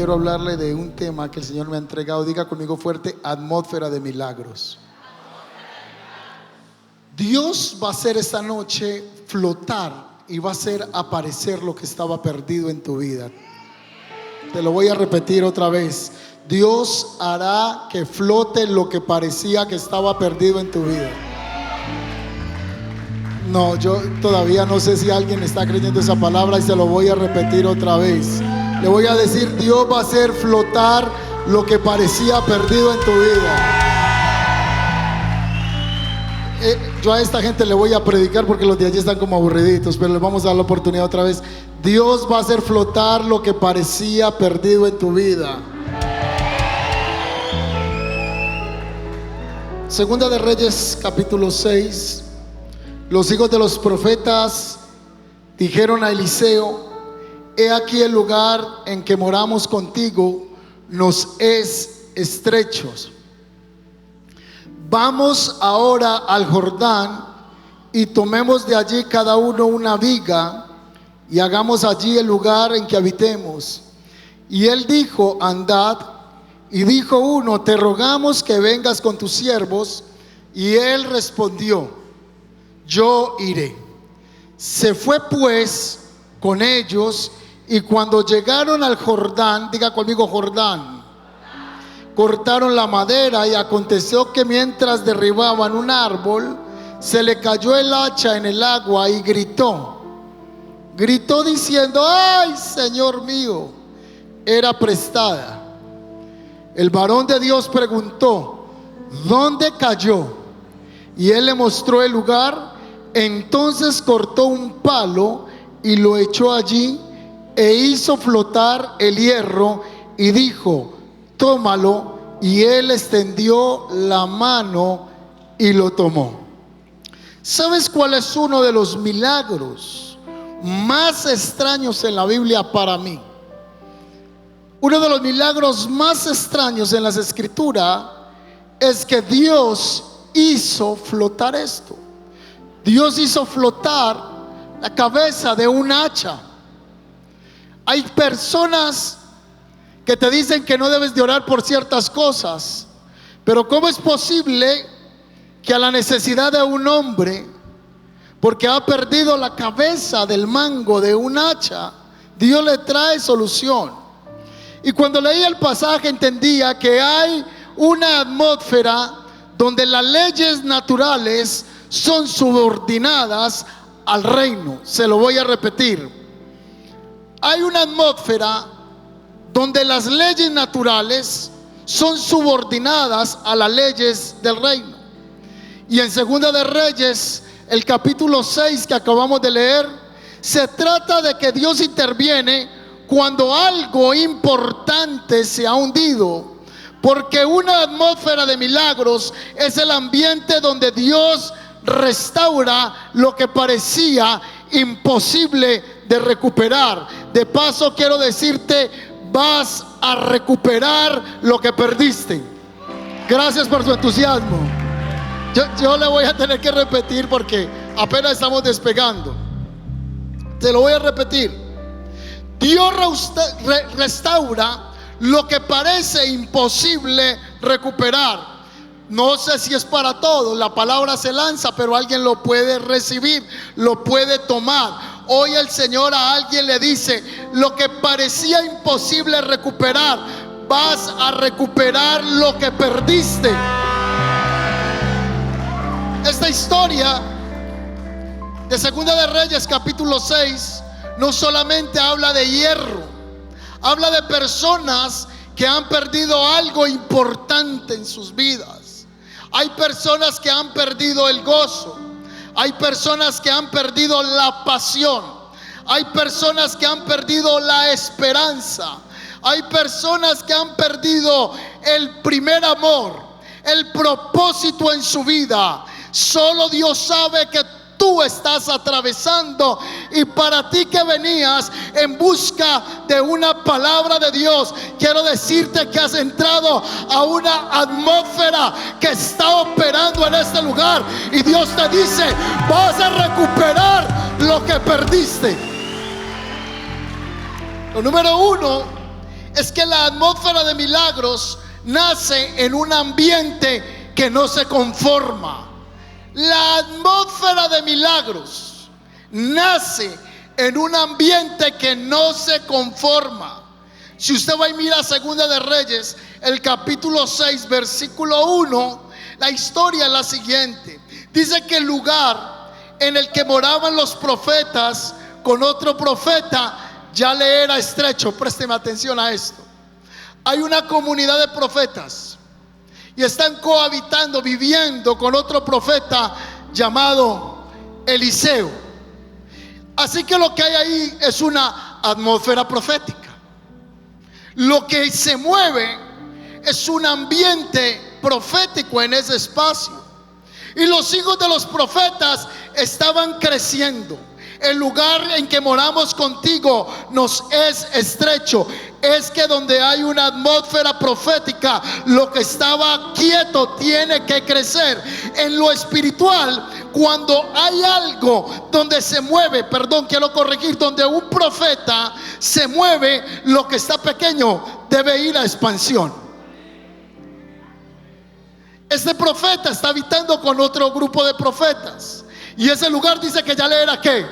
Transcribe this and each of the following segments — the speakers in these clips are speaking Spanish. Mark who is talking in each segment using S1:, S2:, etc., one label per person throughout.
S1: quiero hablarle de un tema que el Señor me ha entregado. Diga conmigo fuerte: atmósfera de milagros. Dios va a hacer esta noche flotar y va a hacer aparecer lo que estaba perdido en tu vida. Te lo voy a repetir otra vez. Dios hará que flote lo que parecía que estaba perdido en tu vida. No, yo todavía no sé si alguien está creyendo esa palabra, y se lo voy a repetir otra vez. Le voy a decir: Dios va a hacer flotar lo que parecía perdido en tu vida. Yo a esta gente le voy a predicar porque los de allí están como aburriditos, pero les vamos a dar la oportunidad otra vez. Dios va a hacer flotar lo que parecía perdido en tu vida. Segunda de Reyes, capítulo 6. Los hijos de los profetas dijeron a Eliseo: he aquí el lugar en que moramos contigo nos es estrecho. Vamos ahora al Jordán y tomemos de allí cada uno una viga y hagamos allí el lugar en que habitemos. Y él dijo: andad. Y dijo uno: te rogamos que vengas con tus siervos. Y él respondió: yo iré. Se fue pues con ellos, y cuando llegaron al Jordán, diga conmigo Jordán, cortaron la madera, y aconteció que mientras derribaban un árbol, se le cayó el hacha en el agua y gritó diciendo: ay, Señor mío, era prestada. El varón de Dios preguntó: ¿dónde cayó? Y él le mostró el lugar. Entonces cortó un palo y lo echó allí e hizo flotar el hierro y dijo: tómalo. Y él extendió la mano y lo tomó. ¿Sabes cuál es uno de los milagros más extraños en la Biblia para mí? Uno de los milagros más extraños en las Escrituras es que Dios hizo flotar esto. Dios hizo flotar la cabeza de un hacha. Hay personas que te dicen que no debes de orar por ciertas cosas, pero ¿cómo es posible que a la necesidad de un hombre, porque ha perdido la cabeza del mango de un hacha, Dios le trae solución? Y cuando leí el pasaje entendía que hay una atmósfera donde las leyes naturales son subordinadas al reino. Se lo voy a repetir. Hay una atmósfera donde las leyes naturales son subordinadas a las leyes del reino. Y en Segunda de Reyes, el capítulo 6 que acabamos de leer, se trata de que Dios interviene cuando algo importante se ha hundido. Porque una atmósfera de milagros es el ambiente donde Dios restaura lo que parecía imposible de recuperar. De paso, quiero decirte: vas a recuperar lo que perdiste. Gracias por su entusiasmo. Yo le voy a tener que repetir porque apenas estamos despegando. Te lo voy a repetir. Dios restaura lo que parece imposible recuperar. No sé si es para todos. La palabra se lanza, pero alguien lo puede recibir, lo puede tomar. Hoy el Señor a alguien le dice: lo que parecía imposible recuperar, vas a recuperar lo que perdiste. Esta historia de Segunda de Reyes capítulo 6 no solamente habla de hierro, habla de personas que han perdido algo importante en sus vidas. Hay personas que han perdido el gozo. Hay personas que han perdido la pasión. Hay personas que han perdido la esperanza. Hay personas que han perdido el primer amor, el propósito en su vida. Solo Dios sabe que tú estás atravesando, y para ti que venías en busca de una palabra de Dios, quiero decirte que has entrado a una atmósfera que está operando en este lugar, y Dios te dice: vas a recuperar lo que perdiste. Lo número uno es que la atmósfera de milagros nace en un ambiente que no se conforma. La atmósfera de milagros nace en un ambiente que no se conforma. Si usted va y mira Segunda de Reyes, el capítulo 6, versículo 1, la historia es la siguiente. Dice que el lugar en el que moraban los profetas con otro profeta ya le era estrecho. Présteme atención a esto. Hay una comunidad de profetas y están cohabitando, viviendo con otro profeta llamado Eliseo. Así que lo que hay ahí es una atmósfera profética. Lo que se mueve es un ambiente profético en ese espacio. Y los hijos de los profetas estaban creciendo. El lugar en que moramos contigo nos es estrecho. Es que donde hay una atmósfera profética, lo que estaba quieto tiene que crecer. En lo espiritual, cuando hay algo donde se mueve, quiero corregir, donde un profeta se mueve, lo que está pequeño debe ir a expansión. Este profeta está habitando con otro grupo de profetas, y ese lugar dice que ya le era ¿qué?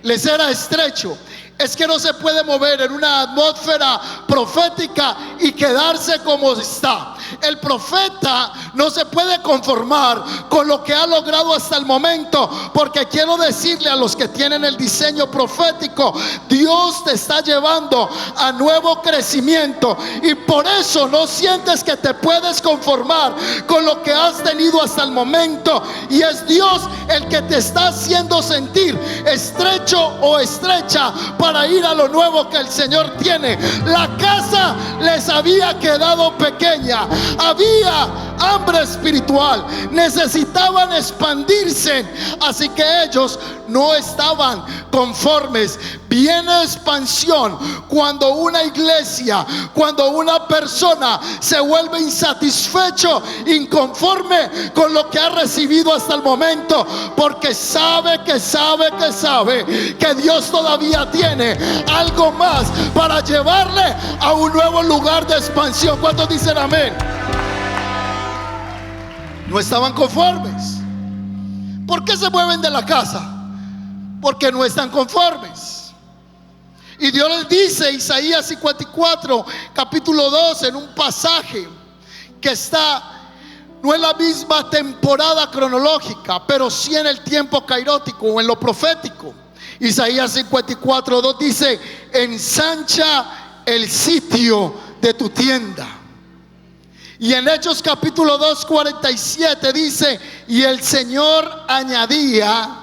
S1: Les era estrecho. Es que no se puede mover en una atmósfera profética y quedarse como está. El profeta no se puede conformar con lo que ha logrado hasta el momento, porque quiero decirle a los que tienen el diseño profético, Dios te está llevando a nuevo crecimiento, y por eso no sientes que te puedes conformar con lo que has tenido hasta el momento, y es Dios el que te está haciendo sentir estrecho o estrecha para ir a lo nuevo que el Señor tiene. La casa les había quedado pequeña, había hambre espiritual, necesitaban expandirse, así que ellos no estaban conformes. Viene expansión cuando una iglesia, cuando una persona se vuelve insatisfecho, inconforme con lo que ha recibido hasta el momento, porque sabe que Dios todavía tiene algo más para llevarle a un nuevo lugar de expansión. ¿Cuántos dicen amén? No estaban conformes. ¿Por qué se mueven de la casa? Porque no están conformes. Y Dios les dice, Isaías 54, capítulo 2, en un pasaje que está no en la misma temporada cronológica, pero sí en el tiempo cairótico o en lo profético. Isaías 54, 2 dice: ensancha el sitio de tu tienda. Y en Hechos capítulo 2, 47 dice: y el Señor añadía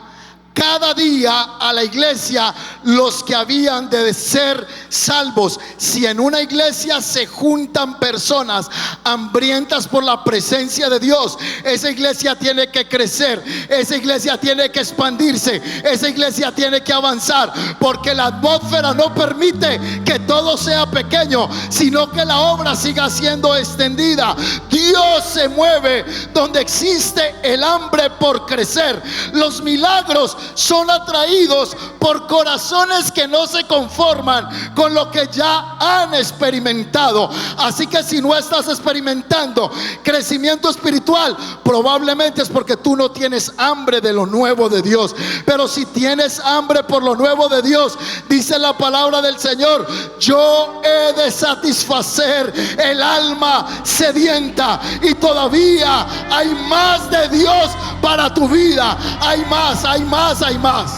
S1: cada día a la iglesia los que habían de ser salvos. Si en una iglesia se juntan personas hambrientas por la presencia de Dios, esa iglesia tiene que crecer, esa iglesia tiene que expandirse, esa iglesia tiene que avanzar, porque la atmósfera no permite que todo sea pequeño, sino que la obra siga siendo extendida. Dios se mueve donde existe el hambre por crecer. Los milagros son atraídos por corazones que no se conforman con lo que ya han experimentado. Así que si no estás experimentando crecimiento espiritual, probablemente es porque tú no tienes hambre de lo nuevo de Dios. Pero si tienes hambre por lo nuevo de Dios, dice la palabra del Señor: yo he de satisfacer el alma sedienta. Y todavía hay más de Dios para tu vida. Hay más, hay más, hay más.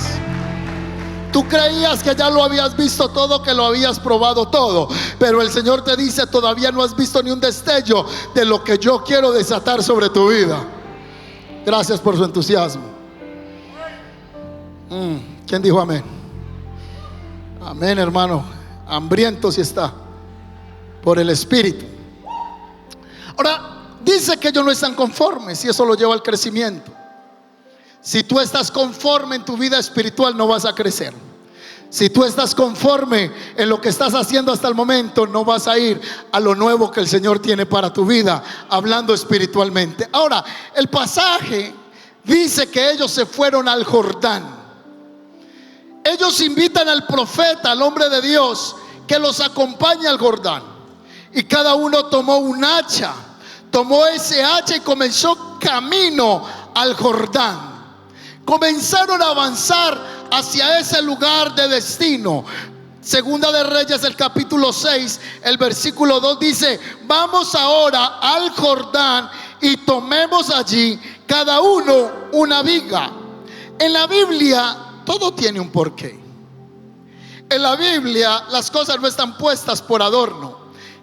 S1: Tú creías que ya lo habías visto todo, que lo habías probado todo, pero el Señor te dice: todavía no has visto ni un destello de lo que yo quiero desatar sobre tu vida. Gracias por su entusiasmo. ¿Quién dijo amén? Amén, hermano. Hambriento si está por el Espíritu. Ahora, dice que ellos no están conformes, y eso lo lleva al crecimiento. Si tú estás conforme en tu vida espiritual, no vas a crecer. Si tú estás conforme en lo que estás haciendo hasta el momento, no vas a ir a lo nuevo que el Señor tiene para tu vida, hablando espiritualmente. Ahora, el pasaje dice que ellos se fueron al Jordán. Ellos invitan al profeta, al hombre de Dios, que los acompañe al Jordán. y cada uno tomó un hacha. Tomó ese hacha y comenzó camino al Jordán. Comenzaron a avanzar hacia ese lugar de destino. Segunda de Reyes, el capítulo 6, el versículo 2 dice: vamos ahora al Jordán y tomemos allí cada uno una viga. En la Biblia todo tiene un porqué. En la Biblia las cosas no están puestas por adorno.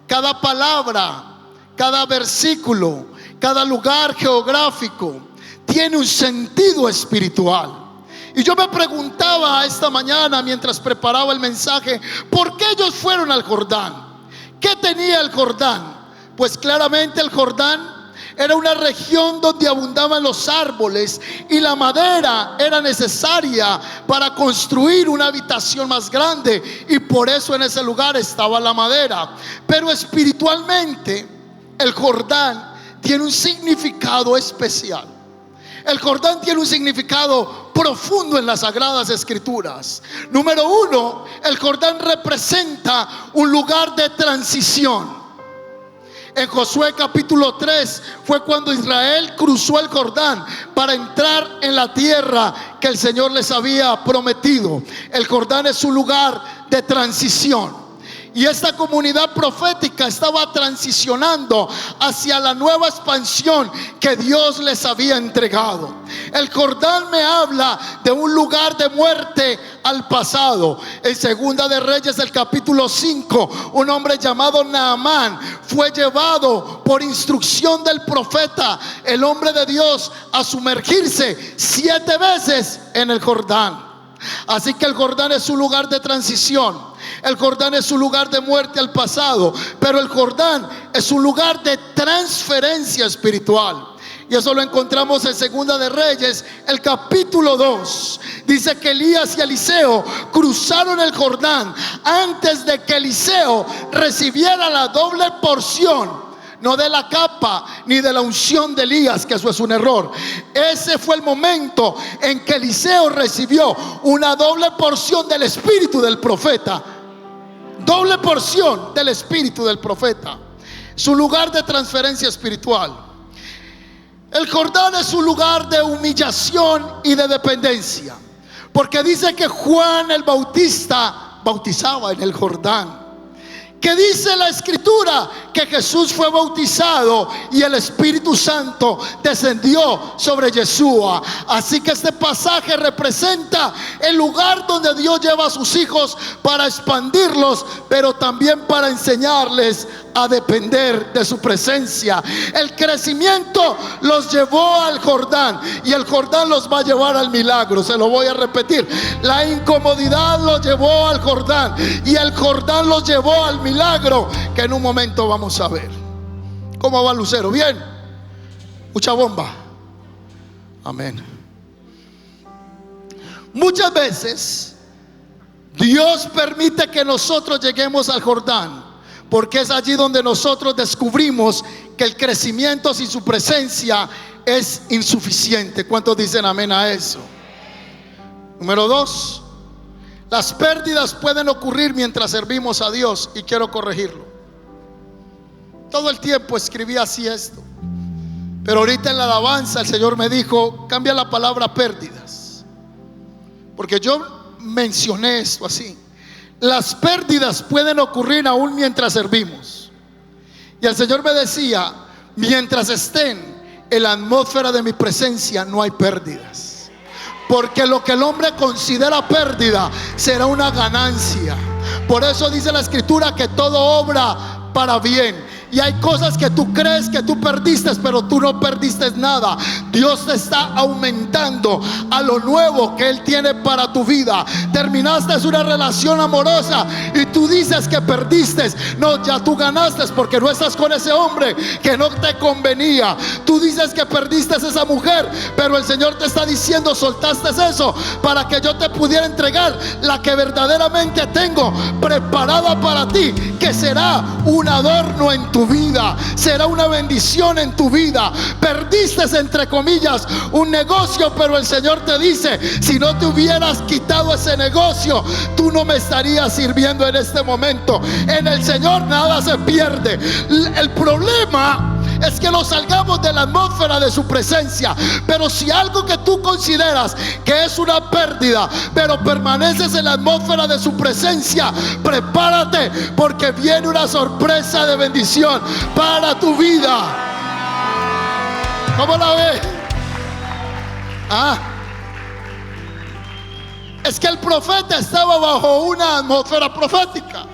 S1: Cada palabra, cada versículo, cada lugar geográfico tiene un sentido espiritual. Y yo me preguntaba esta mañana mientras preparaba el mensaje, ¿por qué ellos fueron al Jordán? ¿Qué tenía el Jordán? Pues claramente el Jordán era una región donde abundaban los árboles y la madera era necesaria para construir una habitación más grande, y por eso en ese lugar estaba la madera. Pero espiritualmente el Jordán tiene un significado especial. El Jordán tiene un significado profundo en las Sagradas Escrituras. Número uno, el Jordán representa un lugar de transición. En Josué capítulo 3 fue cuando Israel cruzó el Jordán para entrar en la tierra que el Señor les había prometido. El Jordán es un lugar de transición. Y esta comunidad profética estaba transicionando hacia la nueva expansión que Dios les había entregado. El Jordán me habla de un lugar de muerte al pasado. En Segunda de Reyes, el capítulo 5, un hombre llamado Naamán fue llevado por instrucción del profeta, el hombre de Dios, a sumergirse 7 veces en el Jordán. Así que el Jordán es un lugar de transición. El Jordán es un lugar de muerte al pasado, pero el Jordán es un lugar de transferencia espiritual. Y eso lo encontramos en Segunda de Reyes, el capítulo 2. Dice que Elías y Eliseo cruzaron el Jordán antes de que Eliseo recibiera la doble porción, no de la capa ni de la unción de Elías, que eso es un error. Ese fue el momento en que Eliseo recibió una doble porción del espíritu del profeta. Doble porción del espíritu del profeta. Su lugar de transferencia espiritual. El Jordán es un lugar de humillación y de dependencia, porque dice que Juan el Bautista bautizaba en el Jordán. Que dice la Escritura que Jesús fue bautizado y el Espíritu Santo descendió sobre Yeshua. Así que este pasaje representa el lugar donde Dios lleva a sus hijos para expandirlos, pero también para enseñarles a depender de su presencia. El crecimiento los llevó al Jordán y el Jordán los va a llevar al milagro. Se lo voy a repetir: la incomodidad los llevó al Jordán y el Jordán los llevó al milagro, que en un momento vamos a ver. ¿Cómo va, Lucero? ¿Bien? Mucha bomba. Amén. Muchas veces Dios permite que nosotros lleguemos al Jordán, porque es allí donde nosotros descubrimos que el crecimiento sin su presencia es insuficiente. ¿Cuántos dicen amén a eso? Número 2, las pérdidas pueden ocurrir mientras servimos a Dios, y quiero corregirlo. Todo el tiempo escribí así esto, pero ahorita en la alabanza el Señor me dijo: cambia la palabra pérdidas, porque yo mencioné esto así. Las pérdidas pueden ocurrir aún mientras servimos. Y el Señor me decía: mientras estén en la atmósfera de mi presencia, no hay pérdidas, porque lo que el hombre considera pérdida será una ganancia. Por eso dice la Escritura que todo obra para bien. Y hay cosas que tú crees que tú perdiste, pero tú no perdiste nada. Dios te está aumentando a lo nuevo que Él tiene para tu vida. Terminaste una relación amorosa y tú dices que perdiste. No, ya tú ganaste, porque no estás con ese hombre que no te convenía. Tú dices que perdiste esa mujer, pero el Señor te está diciendo: soltaste eso para que yo te pudiera entregar la que verdaderamente tengo preparada para ti, que será un adorno en tu tu vida, será una bendición en tu vida. Perdiste, entre comillas, un negocio, pero el Señor te dice: si no te hubieras quitado ese negocio, tú no me estarías sirviendo en este momento. En el Señor nada se pierde. El problema es que no salgamos de la atmósfera de su presencia. Pero si algo que tú consideras que es una pérdida, pero permaneces en la atmósfera de su presencia, prepárate, porque viene una sorpresa de bendición para tu vida. ¿Cómo la ves? Es que el profeta estaba bajo una atmósfera profética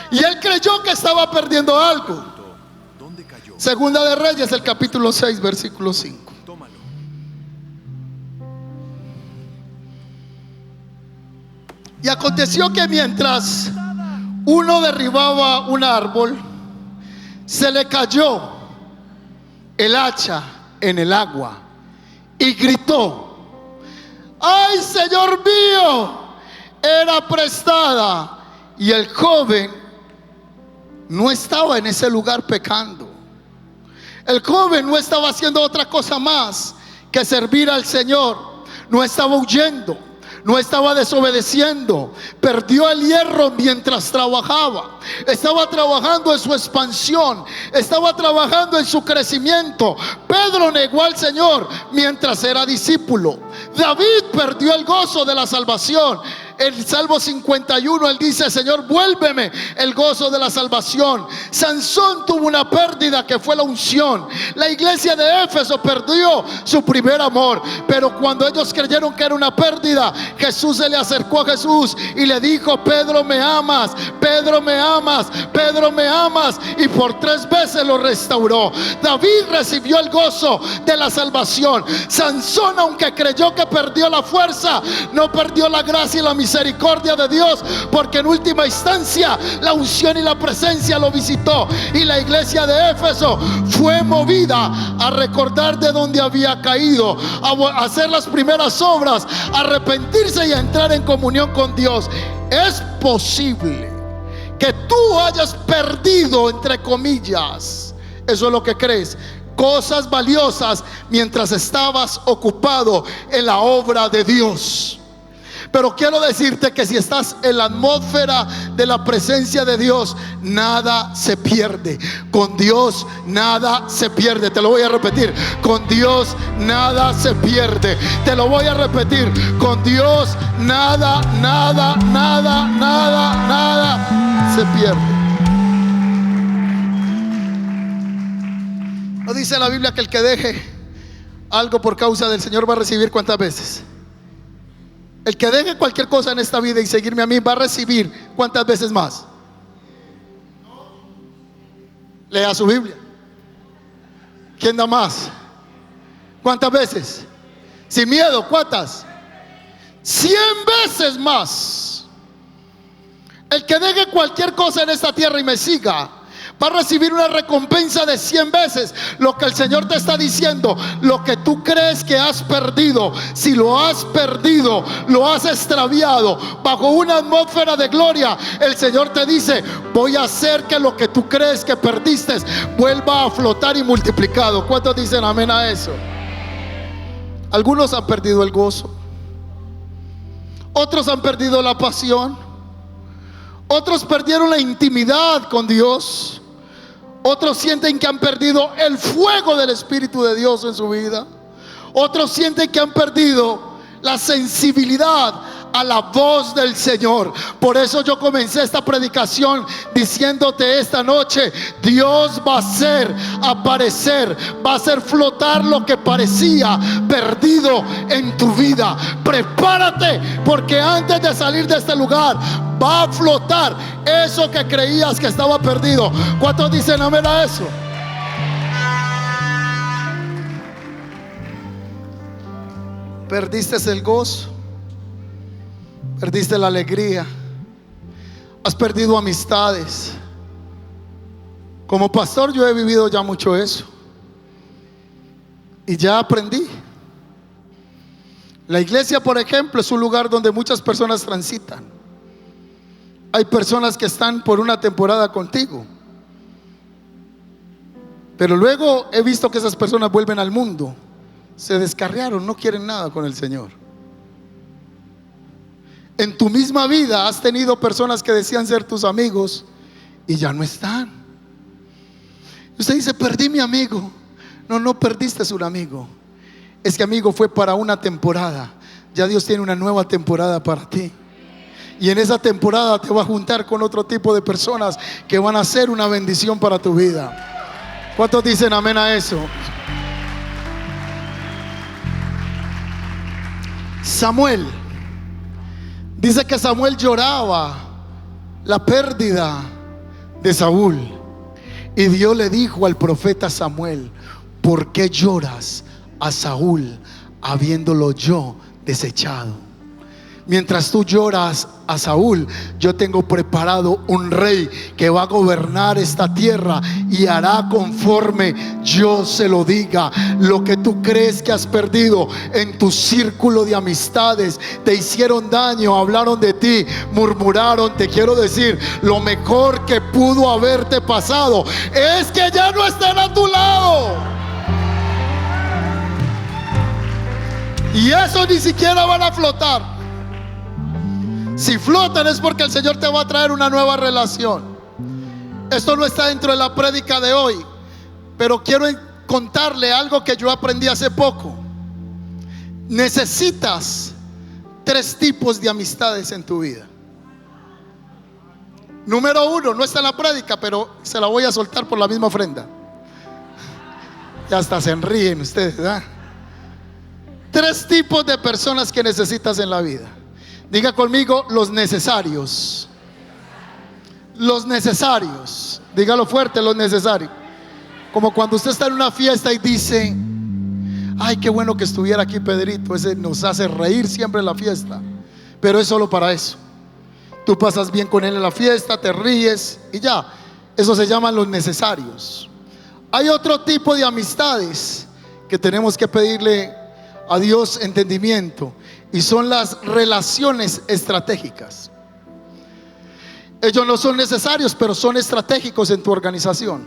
S1: y él creyó que estaba perdiendo algo. Segunda de Reyes, el capítulo 6, versículo 5. Y aconteció que mientras uno derribaba un árbol, se le cayó el hacha en el agua y gritó: ¡ay, Señor mío! Era prestada. Y el joven no estaba en ese lugar pecando. El joven no estaba haciendo otra cosa más que servir al Señor. No estaba huyendo, no estaba desobedeciendo. Perdió el hierro mientras trabajaba. Estaba trabajando en su expansión, estaba trabajando en su crecimiento. Pedro negó al Señor mientras era discípulo. David perdió el gozo de la salvación. En Salmo 51 él dice: Señor, vuélveme el gozo de la salvación. Sansón tuvo una pérdida que fue la unción. La iglesia de Éfeso perdió su primer amor, pero cuando ellos creyeron que era una pérdida, Jesús se le acercó a Jesús y le dijo: Pedro, me amas, Pedro, me amas, Pedro, me amas. Y por 3 veces lo restauró. David recibió el gozo de la salvación. Sansón, aunque creyó que perdió la fuerza, no perdió la gracia y la misericordia de Dios, porque en última instancia la unción y la presencia lo visitó. Y la iglesia de Éfeso fue movida a recordar de dónde había caído, a hacer las primeras obras, a arrepentirse y a entrar en comunión con Dios. Es posible que tú hayas perdido, entre comillas, eso es lo que crees, cosas valiosas mientras estabas ocupado en la obra de Dios. Pero quiero decirte que si estás en la atmósfera de la presencia de Dios, nada se pierde. Con Dios nada se pierde. Te lo voy a repetir: con Dios nada se pierde. Te lo voy a repetir: con Dios nada, nada, nada, nada, nada se pierde. ¿No dice la Biblia que el que deje algo por causa del Señor va a recibir cuántas veces? El que deje cualquier cosa en esta vida y seguirme a mí va a recibir ¿cuántas veces más? Lea su Biblia. ¿Quién da más? ¿Cuántas veces? Sin miedo, ¿cuántas? 100 veces más. El que deje cualquier cosa en esta tierra y me siga va a recibir una recompensa de 100 veces lo que el Señor te está diciendo. Lo que tú crees que has perdido, si lo has perdido, lo has extraviado, bajo una atmósfera de gloria, el Señor te dice: voy a hacer que lo que tú crees que perdiste vuelva a flotar y multiplicado. ¿Cuántos dicen amén a eso? Algunos han perdido el gozo, otros han perdido la pasión, otros perdieron la intimidad con Dios. Otros sienten que han perdido el fuego del Espíritu de Dios en su vida. Otros sienten que han perdido la sensibilidad a la voz del Señor. Por eso yo comencé esta predicación diciéndote esta noche: Dios va a hacer aparecer, va a hacer flotar lo que parecía perdido en tu vida. Prepárate, porque antes de salir de este lugar va a flotar eso que creías que estaba perdido. ¿Cuántos dicen amén a eso? Perdiste el gozo, perdiste la alegría, has perdido amistades. Como pastor yo he vivido ya mucho eso y ya aprendí. La iglesia, por ejemplo, es un lugar donde muchas personas transitan. Hay personas que están por una temporada contigo, Pero luego he visto que esas personas vuelven al mundo, se descarriaron, no quieren nada con el Señor. En tu misma vida has tenido personas que decían ser tus amigos y ya no están. Usted dice, perdí mi amigo. No, no perdiste un amigo. Es que, amigo, fue para una temporada. Ya Dios tiene una nueva temporada para ti. Y en esa temporada te va a juntar con otro tipo de personas que van a ser una bendición para tu vida. ¿Cuántos dicen amén a eso? Samuel. Dice que Samuel lloraba la pérdida de Saúl. Y Dios le dijo al profeta Samuel: ¿por qué lloras a Saúl habiéndolo yo desechado? Mientras tú lloras a Saúl, yo tengo preparado un rey que va a gobernar esta tierra y hará conforme yo se lo diga. Lo que tú crees que has perdido en tu círculo de amistades, te hicieron daño, hablaron de ti, murmuraron, te quiero decir, lo mejor que pudo haberte pasado es que ya no estén a tu lado. Y eso ni siquiera van a flotar. Si flotan es porque el Señor te va a traer una nueva relación. Esto no está dentro de la prédica de hoy, pero quiero contarle algo que yo aprendí hace poco. Necesitas 3 tipos de amistades en tu vida. Número 1, no está en la prédica, pero se la voy a soltar por la misma ofrenda. Ya hasta se ríen ustedes, ¿verdad? 3 tipos de personas que necesitas en la vida. Diga conmigo, los necesarios. Los necesarios. Dígalo fuerte, los necesarios. Como cuando usted está en una fiesta y dice: ay, qué bueno que estuviera aquí Pedrito, ese nos hace reír siempre en la fiesta. Pero es solo para eso. Tú pasas bien con él en la fiesta, te ríes y ya. Eso se llaman los necesarios. Hay otro tipo de amistades que tenemos que pedirle a Dios entendimiento, y son las relaciones estratégicas. Ellos no son necesarios, pero son estratégicos en tu organización.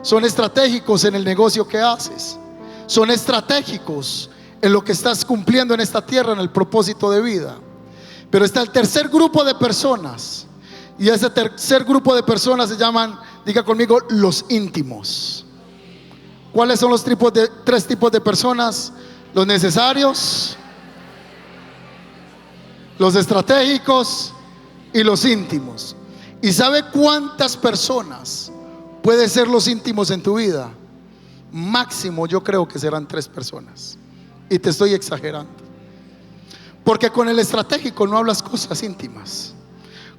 S1: Son estratégicos en el negocio que haces. Son estratégicos en lo que estás cumpliendo en esta tierra, en el propósito de vida. Pero está el tercer grupo de personas, y ese tercer grupo de personas se llaman, diga conmigo, los íntimos. ¿Cuáles son los 3 tipos de personas? Los necesarios, los estratégicos y los íntimos. ¿Y sabe cuántas personas puede ser los íntimos en tu vida? Máximo yo creo que serán 3 personas. Y te estoy exagerando, porque con el estratégico no hablas cosas íntimas.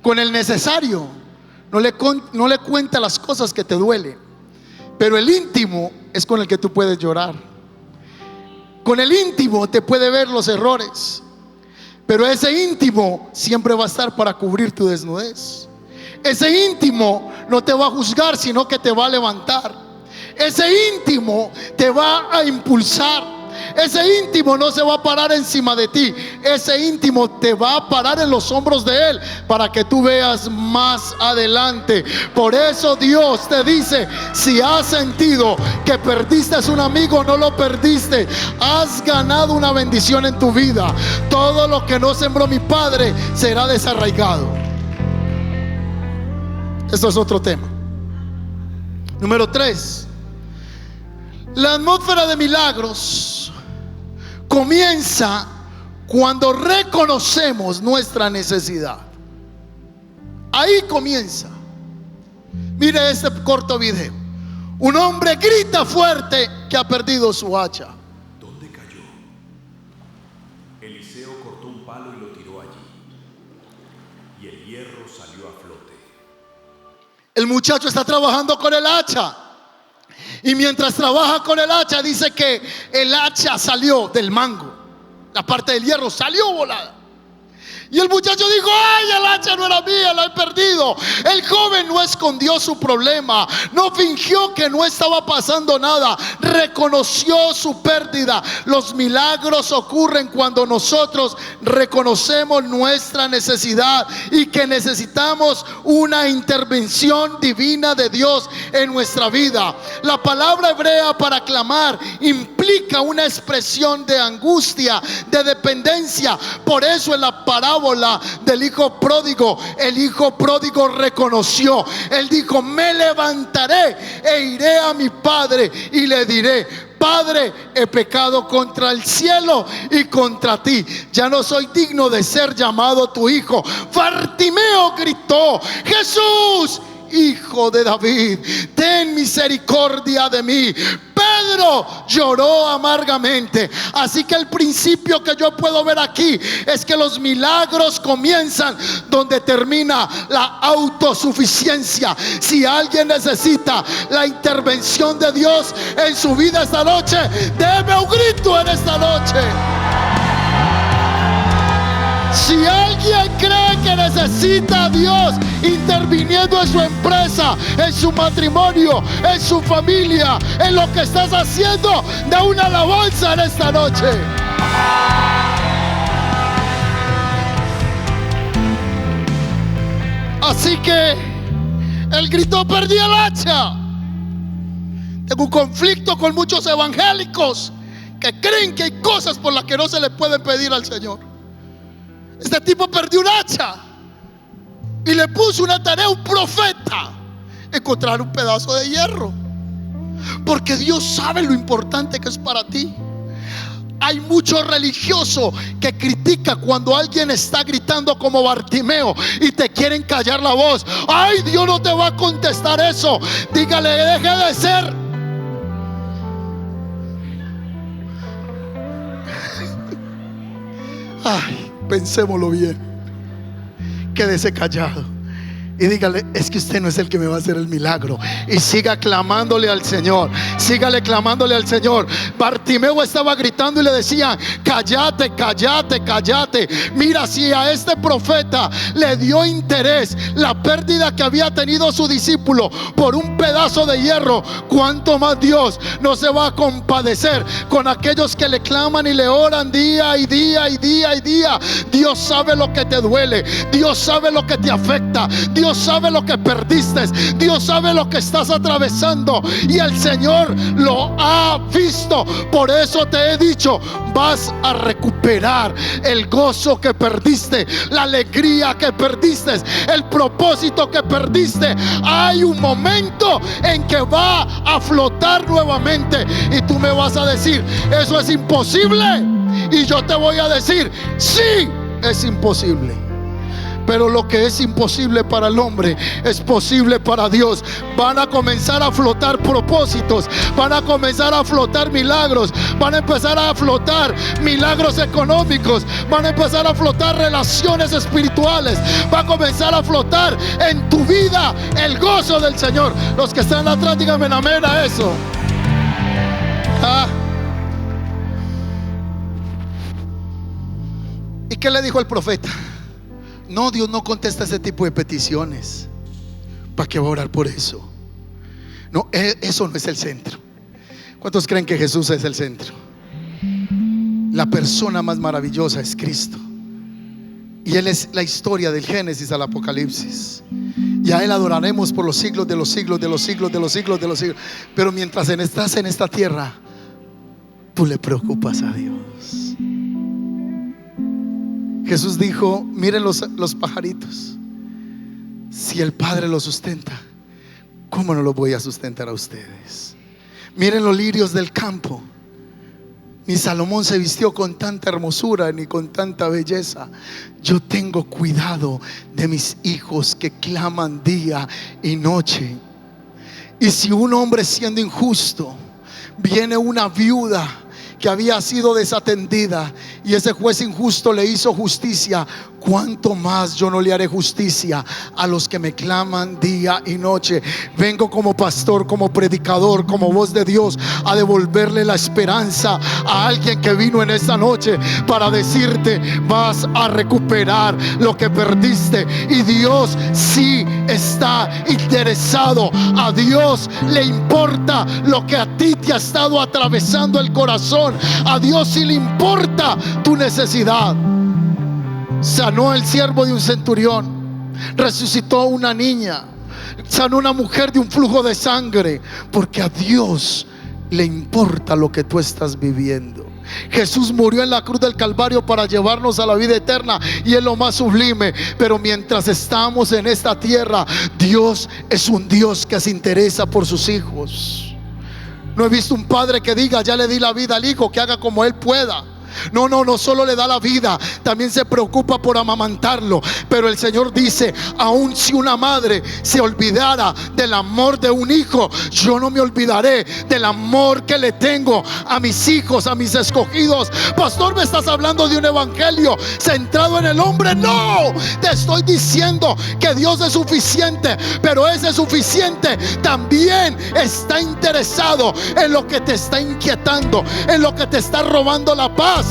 S1: Con el necesario no le cuenta las cosas que te duelen. Pero el íntimo es con el que tú puedes llorar. Con el íntimo te puede ver los errores, pero ese íntimo siempre va a estar para cubrir tu desnudez. Ese íntimo no te va a juzgar, sino que te va a levantar. Ese íntimo te va a impulsar. Ese íntimo no se va a parar encima de ti. Ese íntimo te va a parar en los hombros de él para que tú veas más adelante. Por eso Dios te dice: si has sentido que perdiste un amigo, no lo perdiste, has ganado una bendición en tu vida. Todo lo que no sembró mi padre será desarraigado. Esto es otro tema. Número 3. La atmósfera de milagros comienza cuando reconocemos nuestra necesidad. Ahí comienza. Mire este corto video. Un hombre grita fuerte que ha perdido su hacha.
S2: ¿Dónde cayó? Eliseo cortó un palo y lo tiró allí, y el hierro salió a flote.
S1: El muchacho está trabajando con el hacha, y mientras trabaja con el hacha, dice que el hacha salió del mango. La parte del hierro salió volada. Y el muchacho dijo: ay, el hacha no era mía, la he perdido. escondido. El joven no escondió su problema, no fingió que no estaba pasando nada, reconoció su pérdida. Los milagros ocurren cuando nosotros reconocemos nuestra necesidad y que necesitamos una intervención divina de Dios en nuestra vida. La palabra hebrea para clamar implica una expresión de angustia, de dependencia. Por eso en la parábola del hijo pródigo, el hijo pródigo reconoció. Él dijo: me levantaré e iré a mi padre y le diré: Padre, he pecado contra el cielo y contra ti, ya no soy digno de ser llamado tu hijo. Bartimeo gritó: Jesús, Hijo de David, ten misericordia de mí. Pedro lloró amargamente. Así que el principio que yo puedo ver aquí es que los milagros comienzan donde termina la autosuficiencia. Si alguien necesita la intervención de Dios en su vida esta noche, déme un grito en esta noche. Si alguien cree que necesita a Dios interviniendo en su empresa, en su matrimonio, en su familia, en lo que estás haciendo, da una alabanza en esta noche. Así que él gritó: perdí el hacha. Tengo un conflicto con muchos evangélicos que creen que hay cosas por las que no se le pueden pedir al Señor. Este tipo perdió un hacha y le puso una tarea a un profeta: encontrar un pedazo de hierro, porque Dios sabe lo importante que es para ti. Hay mucho religioso que critica cuando alguien está gritando como Bartimeo y te quieren callar la voz. Ay, Dios no te va a contestar eso. Dígale: deje de ser. Ay, pensémoslo bien. Quédese callado y dígale: es que usted no es el que me va a hacer el milagro. Y siga clamándole al Señor. Sígale clamándole al Señor. Bartimeo estaba gritando y le decían: cállate, cállate, cállate. Mira, si a este profeta le dio interés la pérdida que había tenido su discípulo por un pedazo de hierro, ¿cuánto más Dios no se va a compadecer con aquellos que le claman y le oran día y día y día y día? Dios sabe lo que te duele. Dios sabe lo que te afecta. Dios sabe lo que perdiste. Dios sabe lo que estás atravesando, y el Señor lo ha visto. Por eso te he dicho: vas a recuperar el gozo que perdiste, la alegría que perdiste, el propósito que perdiste. Hay un momento en que va a flotar nuevamente, y tú me vas a decir: eso es imposible. Y yo te voy a decir: sí, es imposible. Pero lo que es imposible para el hombre es posible para Dios. Van a comenzar a flotar propósitos, van a comenzar a flotar milagros, van a empezar a flotar milagros económicos, van a empezar a flotar relaciones espirituales, va a comenzar a flotar en tu vida el gozo del Señor. Los que están atrás, díganme amén a eso. ¿Y qué le dijo el profeta? No, Dios no contesta ese tipo de peticiones. ¿Para qué va a orar por eso? No, eso no es el centro. ¿Cuántos creen que Jesús es el centro? La persona más maravillosa es Cristo, y Él es la historia del Génesis al Apocalipsis. Y a Él adoraremos por los siglos de los siglos, de los siglos, de los siglos, de los siglos. Pero mientras estás en esta tierra, tú le preocupas a Dios. Jesús dijo: miren los pajaritos. Si el Padre los sustenta, ¿cómo no los voy a sustentar a ustedes? Miren los lirios del campo. Ni Salomón se vistió con tanta hermosura ni con tanta belleza. Yo tengo cuidado de mis hijos que claman día y noche. Y si un hombre, siendo injusto, viene una viuda que había sido desatendida, y ese juez injusto le hizo justicia, cuánto más yo no le haré justicia a los que me claman día y noche. Vengo como pastor, como predicador, como voz de Dios, a devolverle la esperanza a alguien que vino en esta noche para decirte: vas a recuperar lo que perdiste. Y Dios sí está interesado. A Dios le importa lo que a ti te ha estado atravesando el corazón. A Dios sí le importa tu necesidad. Sanó al siervo de un centurión, resucitó una niña, sanó una mujer de un flujo de sangre, porque a Dios le importa lo que tú estás viviendo. Jesús murió en la cruz del Calvario para llevarnos a la vida eterna, y es lo más sublime. Pero mientras estamos en esta tierra, Dios es un Dios que se interesa por sus hijos. No he visto un padre que diga: ya le di la vida al hijo, que haga como él pueda. No solo le da la vida, también se preocupa por amamantarlo. Pero el Señor dice: aun si una madre se olvidara del amor de un hijo, yo no me olvidaré del amor que le tengo a mis hijos, a mis escogidos. Pastor, ¿me estás hablando de un evangelio centrado en el hombre? No, te estoy diciendo que Dios es suficiente, pero ese suficiente también está interesado en lo que te está inquietando, en lo que te está robando la paz.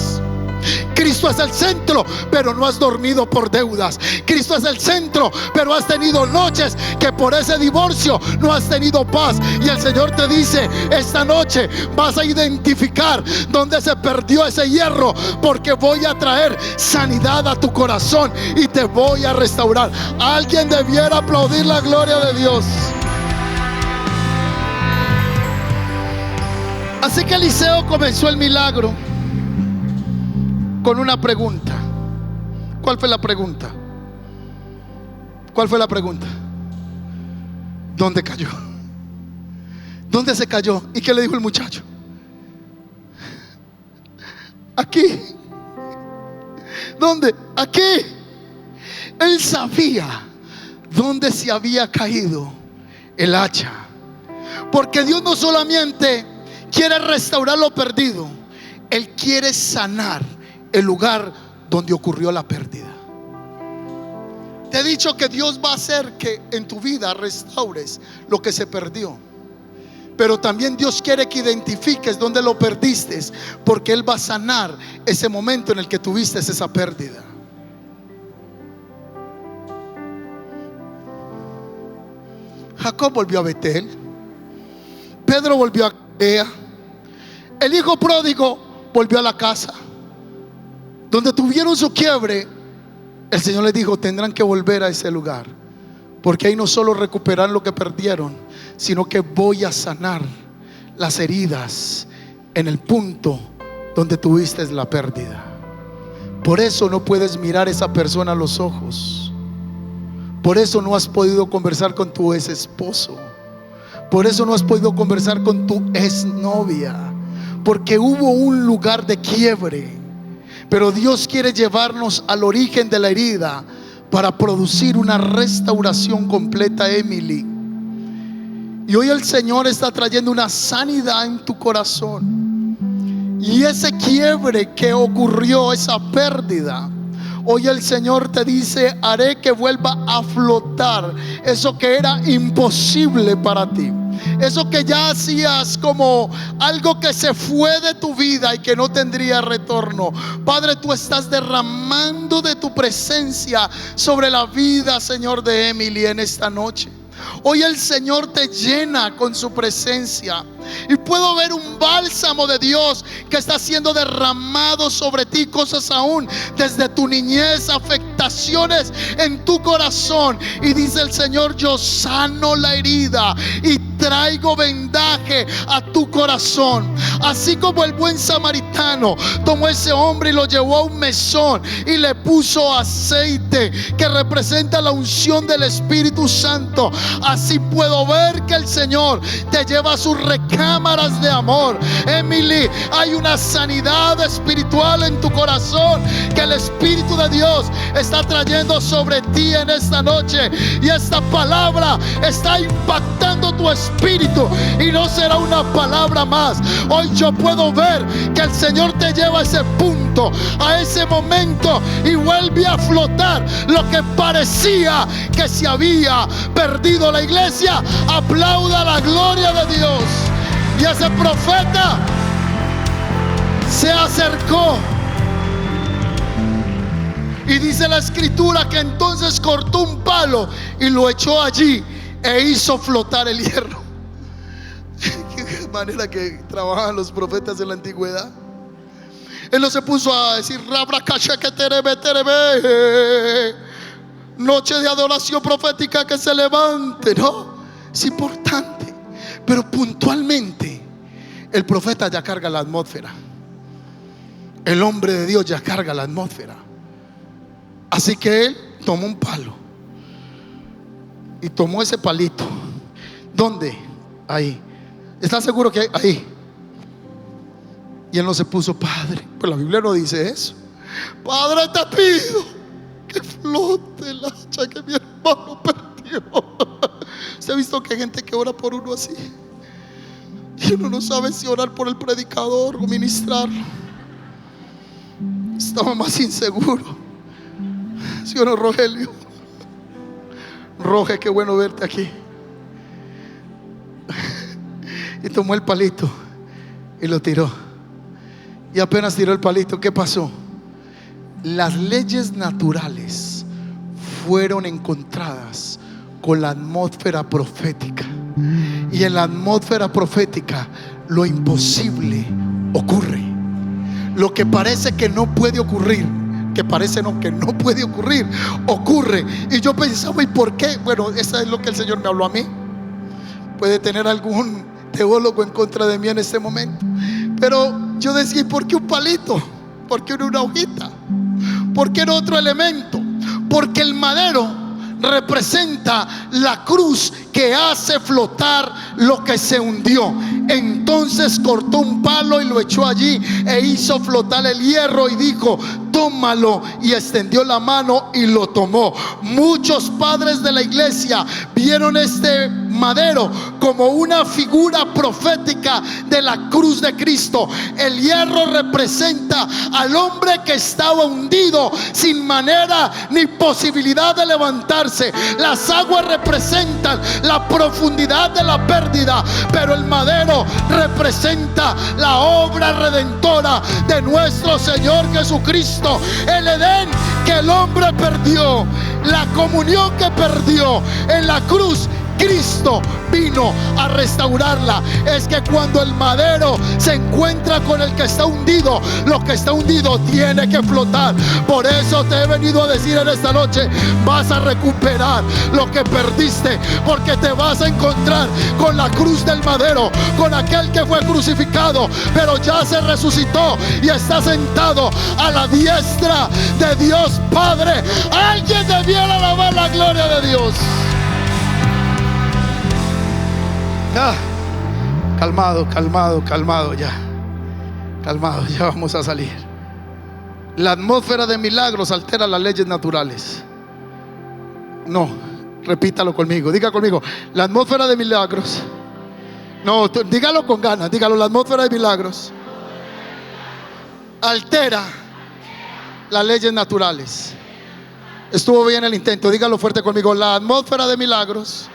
S1: Cristo es el centro, pero no has dormido por deudas. Cristo es el centro, pero has tenido noches que por ese divorcio no has tenido paz. Y el Señor te dice: esta noche vas a identificar dónde se perdió ese hierro, porque voy a traer sanidad a tu corazón y te voy a restaurar. Alguien debiera aplaudir la gloria de Dios. Así que Eliseo comenzó el milagro con una pregunta. ¿Cuál fue la pregunta? ¿Cuál fue la pregunta? ¿Dónde cayó? ¿Dónde se cayó? ¿Y qué le dijo el muchacho? Aquí. ¿Dónde? Aquí. Él sabía dónde se había caído el hacha, porque Dios no solamente quiere restaurar lo perdido, Él quiere sanar el lugar donde ocurrió la pérdida. Te he dicho que Dios va a hacer que en tu vida restaures lo que se perdió, pero también Dios quiere que identifiques dónde lo perdiste, porque Él va a sanar ese momento en el que tuviste esa pérdida. Jacob volvió a Betel, Pedro volvió a Galilea, el hijo pródigo volvió a la casa. Donde tuvieron su quiebre, el Señor les dijo: tendrán que volver a ese lugar, porque ahí no solo recuperar lo que perdieron, sino que voy a sanar las heridas en el punto donde tuviste la pérdida. Por eso no puedes mirar a esa persona a los ojos. Por eso no has podido conversar con tu ex esposo. Por eso no has podido conversar con tu ex novia, porque hubo un lugar de quiebre. Pero Dios quiere llevarnos al origen de la herida para producir una restauración completa, Emily. Y hoy el Señor está trayendo una sanidad en tu corazón. Y ese quiebre que ocurrió, esa pérdida, hoy el Señor te dice: haré que vuelva a flotar eso que era imposible para ti. Eso que ya hacías como algo que se fue de tu vida y que no tendría retorno. Padre, tú estás derramando de tu presencia sobre la vida, Señor, de Emily en esta noche. Hoy el Señor te llena con su presencia, y puedo ver un bálsamo de Dios que está siendo derramado sobre ti. Cosas aún desde tu niñez, afectaciones en tu corazón. Y dice el Señor: yo sano la herida y traigo vendaje a tu corazón. Así como el buen samaritano tomó ese hombre y lo llevó a un mesón y le puso aceite que representa la unción del Espíritu Santo, así puedo ver que el Señor te lleva a sus recámaras de amor. Emily, hay una sanidad espiritual en tu corazón que el Espíritu de Dios está trayendo sobre ti en esta noche, y esta palabra está impactando tu espíritu espíritu y no será una palabra más. Hoy yo puedo ver que el Señor te lleva a ese punto, a ese momento, y vuelve a flotar lo que parecía que se había perdido la iglesia. Aplauda la gloria de Dios. Y ese profeta se acercó, y dice la escritura que entonces cortó un palo y lo echó allí e hizo flotar el hierro. Qué manera que trabajaban los profetas en la antigüedad. Él no se puso a decir noche de adoración profética que se levante. No, es importante, pero puntualmente el profeta ya carga la atmósfera. El hombre de Dios ya carga la atmósfera. Así que él tomó un palo y tomó ese palito. ¿Dónde? Ahí. ¿Estás seguro que ahí? Y él no se puso, Padre, pues la Biblia no dice eso. Padre, te pido que flote el hacha que mi hermano perdió. ¿Se ha visto que hay gente que ora por uno así? Y uno no sabe si orar por el predicador o ministrarlo. Estaba más inseguro. ¿Sí o no, Rogelio? Roge, qué bueno verte aquí. Y tomó el palito y lo tiró. Y apenas tiró el palito, ¿qué pasó? Las leyes naturales fueron encontradas con la atmósfera profética. Y en la atmósfera profética lo imposible ocurre. Lo que parece que no puede ocurrir, que parece no, que no puede ocurrir, ocurre. Y yo pensaba, ¿y por qué? Bueno, eso es lo que el Señor me habló a mí. Puede tener algún teólogo en contra de mí en este momento, pero yo decía, ¿y por qué un palito? ¿Por qué una hojita? ¿Por qué no otro elemento? Porque el madero representa la cruz que hace flotar lo que se hundió. Entonces cortó un palo y lo echó allí e hizo flotar el hierro y dijo, tómalo, y extendió la mano y lo tomó. Muchos padres de la iglesia vieron este madero como una figura profética de la cruz de Cristo. El hierro representa al hombre que estaba hundido sin manera ni posibilidad de levantarse. Las aguas representan la profundidad de la pérdida, pero el madero representa la obra redentora de nuestro Señor Jesucristo. El Edén que el hombre perdió, la comunión que perdió en la cruz, Cristo vino a restaurarla. Es que cuando el madero se encuentra con el que está hundido, lo que está hundido tiene que flotar. Por eso te he venido a decir en esta noche, vas a recuperar lo que perdiste, porque te vas a encontrar con la cruz del madero, con aquel que fue crucificado, pero ya se resucitó y está sentado a la diestra de Dios Padre. Alguien debiera alabar la gloria de Dios. Calmado ya. Calmado, ya vamos a salir. La atmósfera de milagros altera las leyes naturales. No, repítalo conmigo, diga conmigo. La atmósfera de milagros. No, dígalo con ganas, dígalo. La atmósfera de milagros altera las leyes naturales. Estuvo bien el intento, dígalo fuerte conmigo. La atmósfera de milagros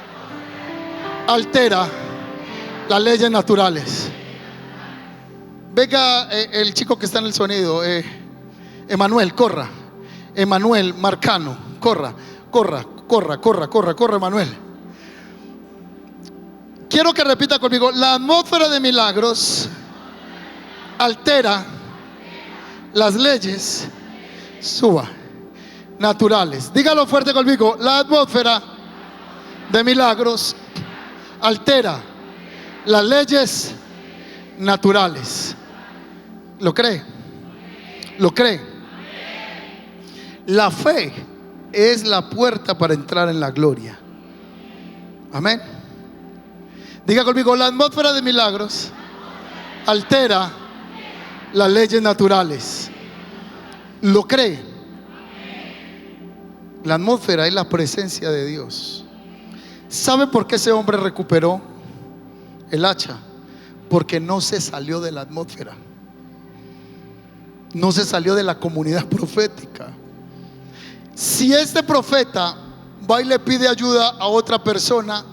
S1: altera las leyes naturales. Venga, el chico que está en el sonido, Emanuel, corra. Emanuel Marcano, corra, Emanuel. Quiero que repita conmigo. La atmósfera de milagros altera las leyes naturales. Dígalo fuerte conmigo. La atmósfera de milagros altera las leyes naturales. ¿Lo cree? ¿Lo cree? La fe es la puerta para entrar en la gloria. Amén. Diga conmigo, la atmósfera de milagros altera las leyes naturales. ¿Lo cree? La atmósfera es la presencia de Dios. ¿Sabe por qué ese hombre recuperó? el hacha? Porque no se salió de la atmósfera, no se salió de la comunidad profética. Si este profeta va y le pide ayuda a otra persona,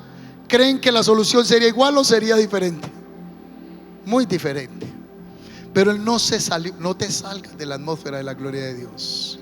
S1: ¿creen que la solución sería igual o sería diferente? Muy diferente. Pero él no se salió. No te salgas de la atmósfera de la gloria de Dios.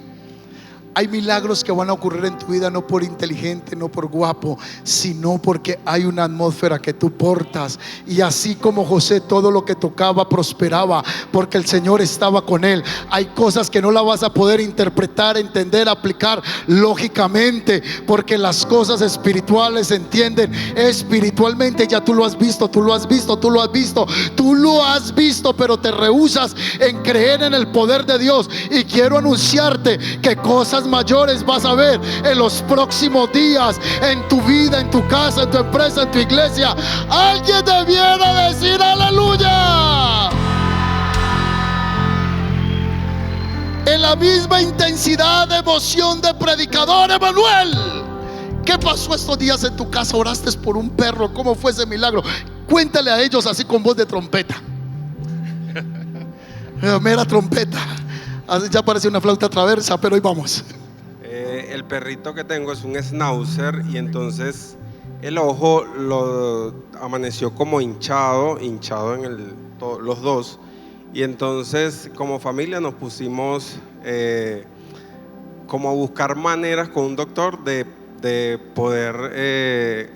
S1: Hay milagros que van a ocurrir en tu vida no por inteligente, no por guapo, sino porque hay una atmósfera que tú portas. Y así como José, todo lo que tocaba prosperaba, porque el Señor estaba con él. Hay cosas que no las vas a poder interpretar, entender, aplicar lógicamente, porque las cosas espirituales se entienden espiritualmente. Ya tú lo has visto, tú lo has visto, tú lo has visto, tú lo has visto, pero te rehusas en creer en el poder de Dios. Y quiero anunciarte que cosas mayores vas a ver en los próximos días, en tu vida, en tu casa, en tu empresa, en tu iglesia. Alguien debiera decir aleluya. En la misma intensidad de emoción de predicador Emanuel. ¿Qué pasó estos días en tu casa? ¿Oraste por un perro? ¿Cómo fue ese milagro? Cuéntale a ellos así con voz de trompeta. Mera trompeta. Así ya parece una flauta traversa, pero hoy vamos.
S3: El perrito que tengo es un schnauzer y entonces el ojo lo amaneció como hinchado en los dos. Y entonces como familia nos pusimos como a buscar maneras con un doctor de poder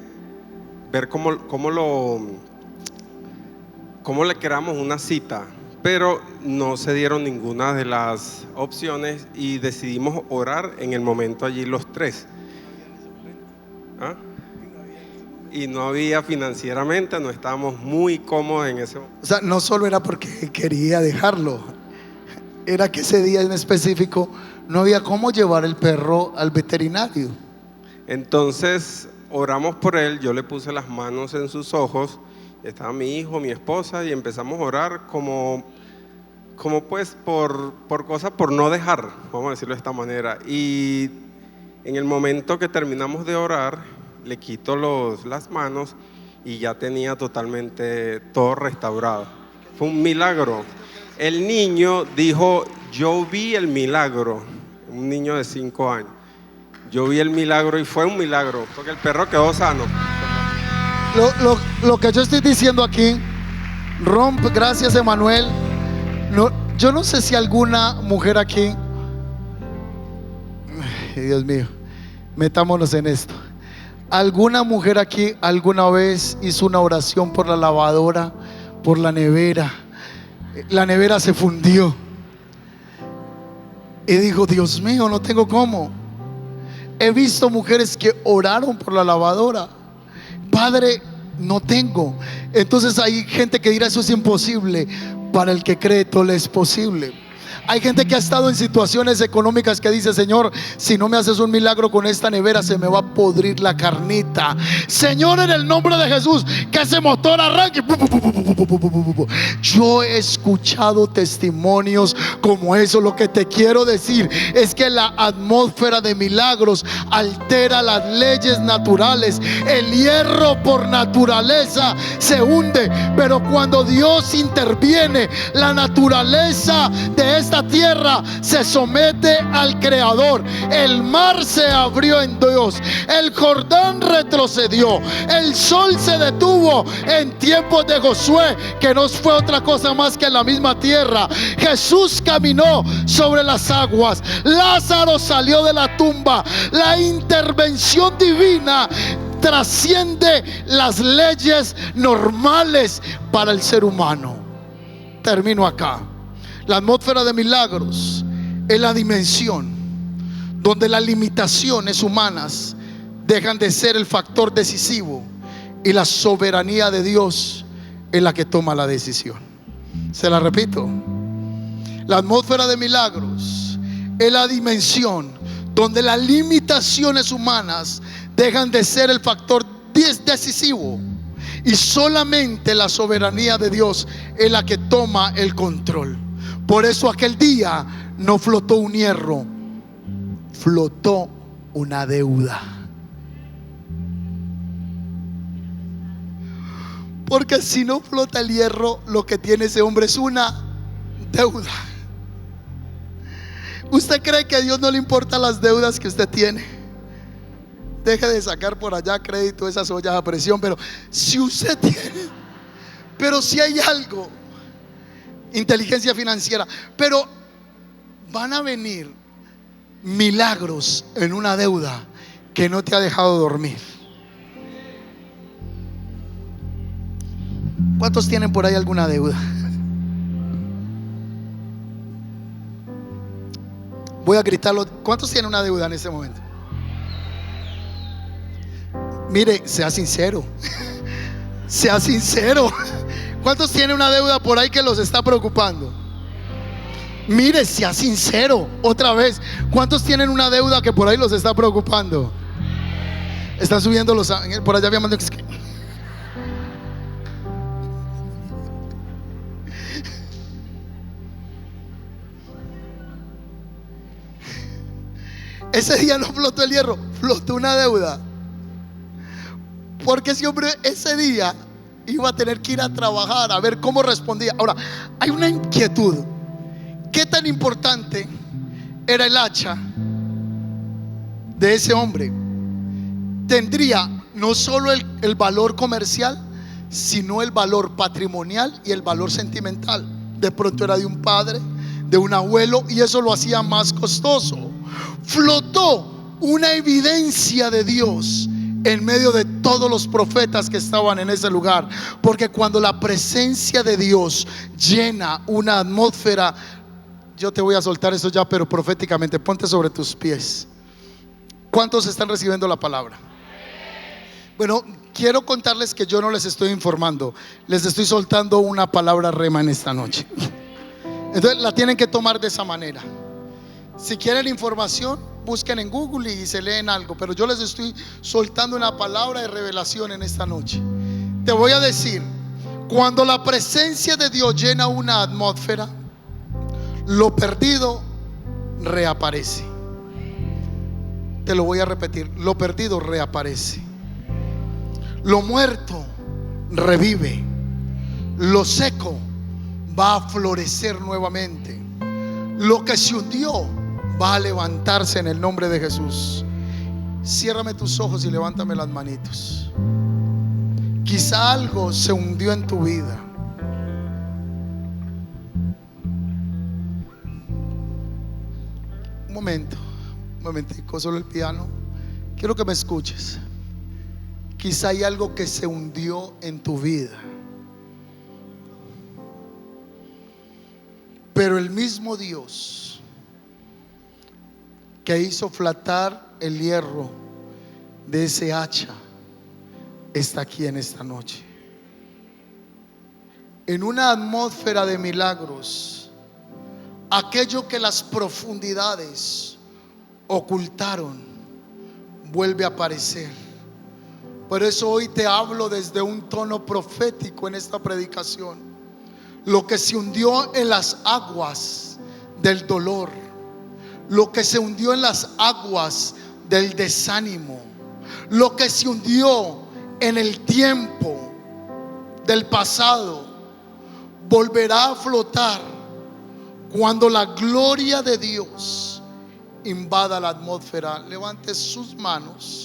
S3: ver cómo le queramos una cita. Pero no se dieron ninguna de las opciones y decidimos orar en el momento allí los tres. ¿Ah? Y no había financieramente, no estábamos muy cómodos en ese momento.
S1: O sea, no solo era porque quería dejarlo, era que ese día en específico no había cómo llevar el perro al veterinario.
S3: Entonces oramos por él, yo le puse las manos en sus ojos. Estaba mi hijo, mi esposa, y empezamos a orar como pues por cosas, por no dejar, vamos a decirlo de esta manera. Y en el momento que terminamos de orar, le quito las manos y ya tenía totalmente todo restaurado. Fue un milagro. El niño dijo: yo vi el milagro. Un niño de 5 años. Yo vi el milagro y fue un milagro, porque el perro quedó sano.
S1: Lo que yo estoy diciendo aquí rompe, gracias Emanuel. No, yo no sé si alguna mujer aquí, ay, Dios mío, metámonos en esto. ¿Alguna mujer aquí alguna vez hizo una oración por la lavadora, por la nevera? La nevera se fundió y dijo: Dios mío, no tengo cómo. He visto mujeres que oraron por la lavadora: Padre, no tengo. Entonces hay gente que dirá: eso es imposible. Para el que cree, todo le es posible. Hay gente que ha estado en situaciones económicas que dice: Señor, si no me haces un milagro con esta nevera, se me va a podrir la carnita. Señor, en el nombre de Jesús, que ese motor arranque. Yo he escuchado testimonios como eso. Lo que te quiero decir es que la atmósfera de milagros altera las leyes naturales. El hierro por naturaleza se hunde, pero cuando Dios interviene, la naturaleza de esta tierra se somete al Creador. El mar se abrió en Dios, el Jordán retrocedió, el sol se detuvo en tiempos de Josué, que no fue otra cosa más que la misma tierra. Jesús caminó sobre las aguas, Lázaro salió de la tumba. La intervención divina trasciende las leyes normales para el ser humano. Termino acá. La atmósfera de milagros es la dimensión donde las limitaciones humanas dejan de ser el factor decisivo y la soberanía de Dios es la que toma la decisión. Se la repito. La atmósfera de milagros es la dimensión donde las limitaciones humanas dejan de ser el factor decisivo y solamente la soberanía de Dios es la que toma el control. Por eso aquel día no flotó un hierro, flotó una deuda. Porque si no flota el hierro, lo que tiene ese hombre es una deuda. ¿Usted cree que a Dios no le importan las deudas que usted tiene? Deje de sacar por allá crédito, esas ollas a presión. Pero si usted tiene, pero si hay algo, inteligencia financiera, pero van a venir milagros en una deuda que no te ha dejado dormir. ¿Cuántos tienen por ahí alguna deuda? Voy a gritarlo. ¿Cuántos tienen una deuda en este momento? Mire, sea sincero. Sea sincero. ¿Cuántos tienen una deuda por ahí que los está preocupando? Mire, sea sincero. Otra vez, ¿cuántos tienen una deuda que por ahí los está preocupando? Están subiendo los ángeles. Por allá llamando. Ese día no flotó el hierro, flotó una deuda. Porque ese hombre ese día iba a tener que ir a trabajar a ver cómo respondía. Ahora, hay una inquietud. ¿Qué tan importante era el hacha de ese hombre? Tendría no solo el valor comercial, sino el valor patrimonial y el valor sentimental. De pronto era de un padre, de un abuelo, y eso lo hacía más costoso. Flotó una evidencia de Dios en medio de todos los profetas que estaban en ese lugar. Porque cuando la presencia de Dios llena una atmósfera, yo te voy a soltar eso ya, pero proféticamente, ponte sobre tus pies. ¿Cuántos están recibiendo la palabra? Bueno, quiero contarles que yo no les estoy informando, les estoy soltando una palabra rema en esta noche. Entonces la tienen que tomar de esa manera. Si quieren información, busquen en Google y se leen algo, pero yo les estoy soltando una palabra de revelación en esta noche. Te voy a decir, cuando la presencia de Dios llena una atmósfera, lo perdido reaparece. Te lo voy a repetir, lo perdido reaparece. Lo muerto revive. Lo seco va a florecer nuevamente. Lo que se hundió va a levantarse en el nombre de Jesús. Ciérrame tus ojos y levántame las manitos. Quizá algo se hundió en tu vida. Un momentico, solo el piano. Quiero que me escuches. Quizá hay algo que se hundió en tu vida, pero el mismo Dios que hizo flotar el hierro de ese hacha está aquí en esta noche. En una atmósfera de milagros, aquello que las profundidades ocultaron vuelve a aparecer. Por eso hoy te hablo desde un tono profético en esta predicación. Lo que se hundió en las aguas del dolor, lo que se hundió en las aguas del desánimo, lo que se hundió en el tiempo del pasado, volverá a flotar cuando la gloria de Dios invada la atmósfera. Levante sus manos.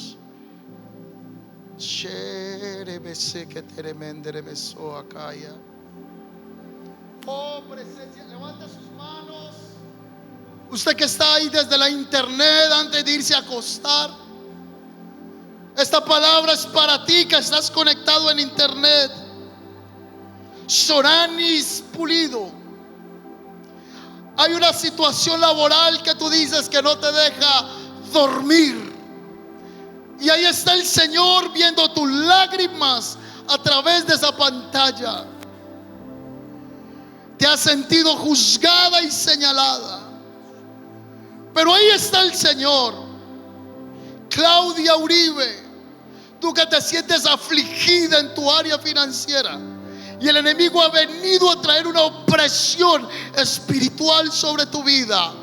S1: Oh, presencia, levanta sus manos. Usted que está ahí desde la internet antes de irse a acostar, esta palabra es para ti que estás conectado en internet. Soranis Pulido, hay una situación laboral que tú dices que no te deja dormir, y ahí está el Señor viendo tus lágrimas a través de esa pantalla. Te has sentido juzgada y señalada, pero ahí está el Señor. Claudia Uribe, tú que te sientes afligida en tu área financiera y el enemigo ha venido a traer una opresión espiritual sobre tu vida,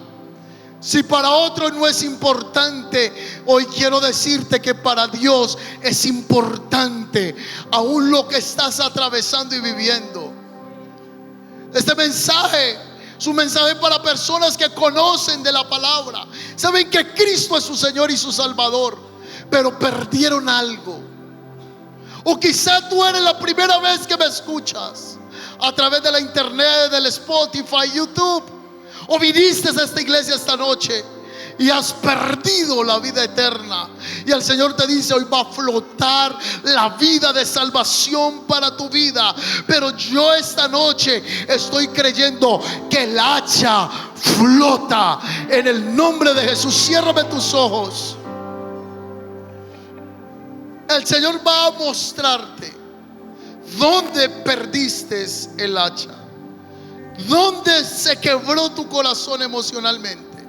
S1: Si para otros no es importante, hoy quiero decirte que para Dios es importante aún lo que estás atravesando y viviendo. Este mensaje es un mensaje para personas que conocen de la palabra, saben que Cristo es su Señor y su Salvador, pero perdieron algo. O quizá tú eres la primera vez que me escuchas a través de la internet, del Spotify, YouTube, o viniste a esta iglesia esta noche y has perdido la vida eterna, y el Señor te dice: hoy va a flotar la vida de salvación para tu vida. Pero yo esta noche estoy creyendo que el hacha flota en el nombre de Jesús. Ciérrame tus ojos. El Señor va a mostrarte dónde perdiste el hacha, dónde se quebró tu corazón emocionalmente,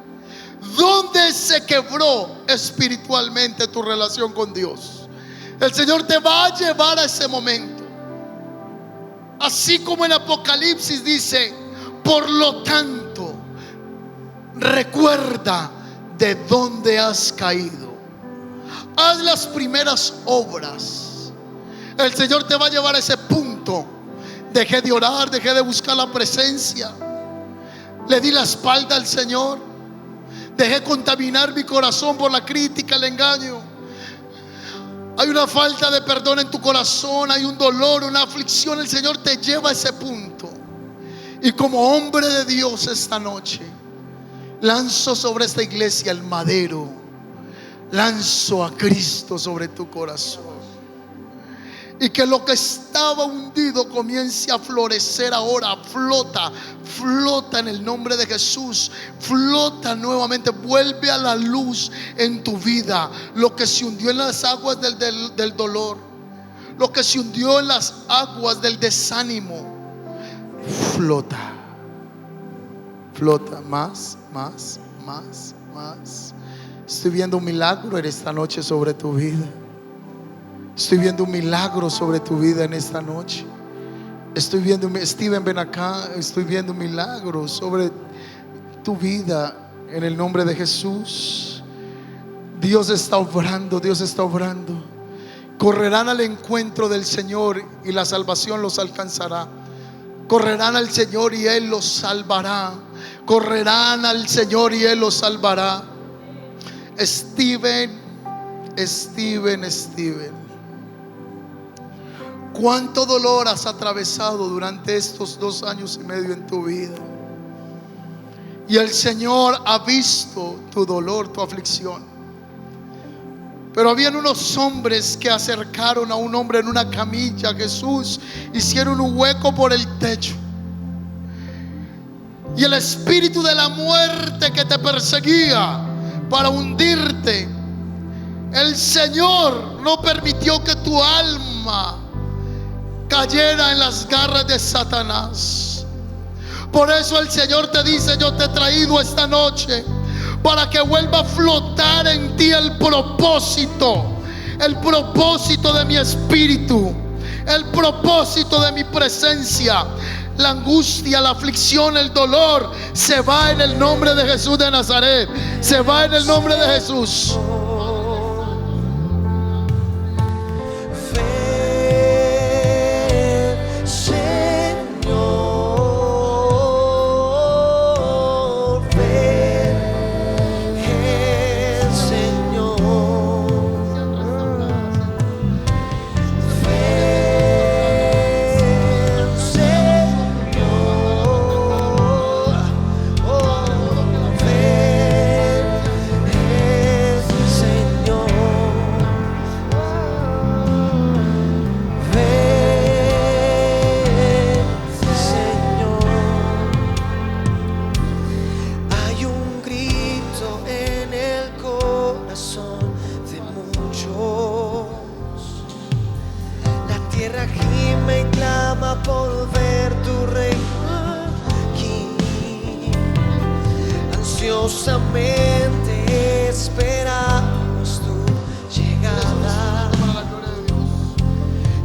S1: dónde se quebró espiritualmente tu relación con Dios. El Señor te va a llevar a ese momento. Así como en Apocalipsis dice: por lo tanto, recuerda de dónde has caído. Haz las primeras obras. El Señor te va a llevar a ese punto. Dejé de orar, dejé de buscar la presencia, le di la espalda al Señor, dejé contaminar mi corazón por la crítica, el engaño. Hay una falta de perdón en tu corazón, hay un dolor, una aflicción. El Señor te lleva a ese punto. Y como hombre de Dios esta noche, lanzo sobre esta iglesia el madero, lanzo a Cristo sobre tu corazón, y que lo que estaba hundido comience a florecer ahora. Flota, flota en el nombre de Jesús. Flota nuevamente, vuelve a la luz en tu vida. Lo que se hundió en las aguas del dolor, lo que se hundió en las aguas del desánimo, flota, flota más, más, más, más. Estoy viendo un milagro en esta noche sobre tu vida. Estoy viendo un milagro sobre tu vida en esta noche. Estoy viendo, Steven, ven acá. Estoy viendo un milagro sobre tu vida en el nombre de Jesús. Dios está obrando, Dios está obrando. Correrán al encuentro del Señor y la salvación los alcanzará. Correrán al Señor y Él los salvará. Correrán al Señor y Él los salvará. Steven, ¿cuánto dolor has atravesado durante estos 2 años y medio en tu vida? Y el Señor ha visto tu dolor, tu aflicción. Pero habían unos hombres que acercaron a un hombre en una camilla a Jesús, hicieron un hueco por el techo, y el espíritu de la muerte que te perseguía para hundirte, el Señor no permitió que tu alma cayera en las garras de Satanás. Por eso el Señor te dice: yo te he traído esta noche para que vuelva a flotar en ti el propósito de mi espíritu, el propósito de mi presencia. La angustia, la aflicción, el dolor se va en el nombre de Jesús de Nazaret. Se va en el nombre de Jesús.
S4: Ansiosamente esperamos tu llegada,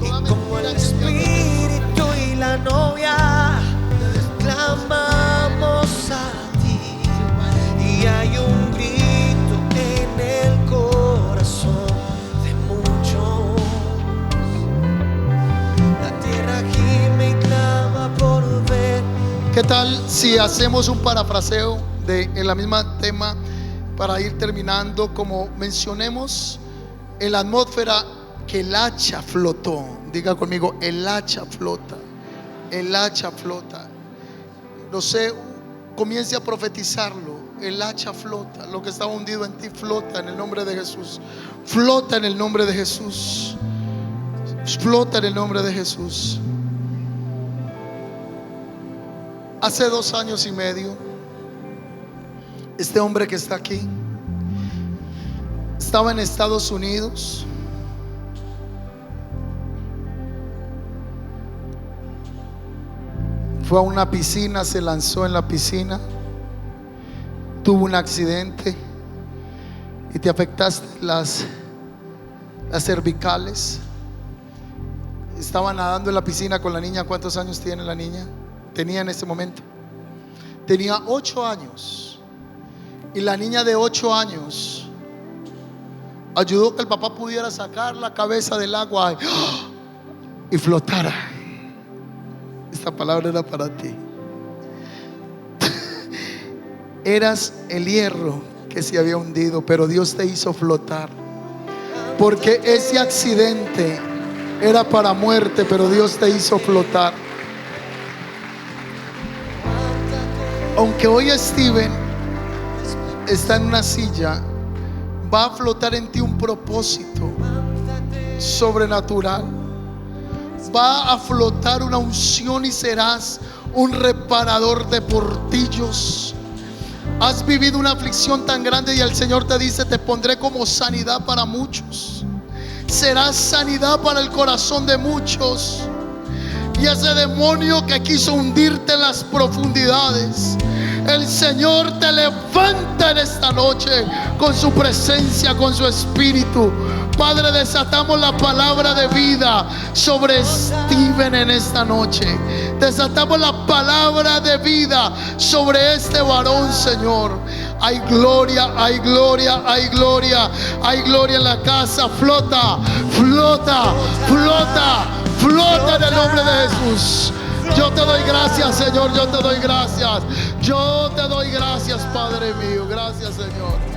S4: y como el Espíritu y la novia clamamos a ti, y hay
S1: tal si hacemos un parafraseo en la misma tema para ir terminando? Como mencionemos en la atmósfera que el hacha flotó. Diga conmigo, el hacha flota. El hacha flota. No sé, comience a profetizarlo. El hacha flota. Lo que estaba hundido en ti flota en el nombre de Jesús. Flota en el nombre de Jesús. Flota en el nombre de Jesús. Hace 2 años y medio, este hombre que está aquí estaba en Estados Unidos. Fue a una piscina, se lanzó en la piscina, tuvo un accidente y te afectaste las cervicales. Estaba nadando en la piscina con la niña. ¿Cuántos años tiene la niña? Tenía en ese momento. Tenía 8 años. Y la niña de 8 años ayudó que el papá pudiera sacar la cabeza del agua y flotara. Esta palabra era para ti. Eras el hierro que se había hundido, pero Dios te hizo flotar. Porque ese accidente era para muerte, pero Dios te hizo flotar. Aunque hoy Steven está en una silla, va a flotar en ti un propósito sobrenatural. Va a flotar una unción y serás un reparador de portillos. Has vivido una aflicción tan grande y el Señor te dice: te pondré como sanidad para muchos. Serás sanidad para el corazón de muchos. Y ese demonio que quiso hundirte en las profundidades, el Señor te levanta en esta noche con su presencia, con su espíritu. Padre, desatamos la palabra de vida sobre Steven en esta noche. Desatamos la palabra de vida sobre este varón, Señor. Hay gloria, hay gloria, hay gloria. Hay gloria en la casa. Flota, flota, flota, flota en el nombre de Jesús. Yo te doy gracias, Señor. Yo te doy gracias. Yo te doy gracias, Padre mío. Gracias, Señor.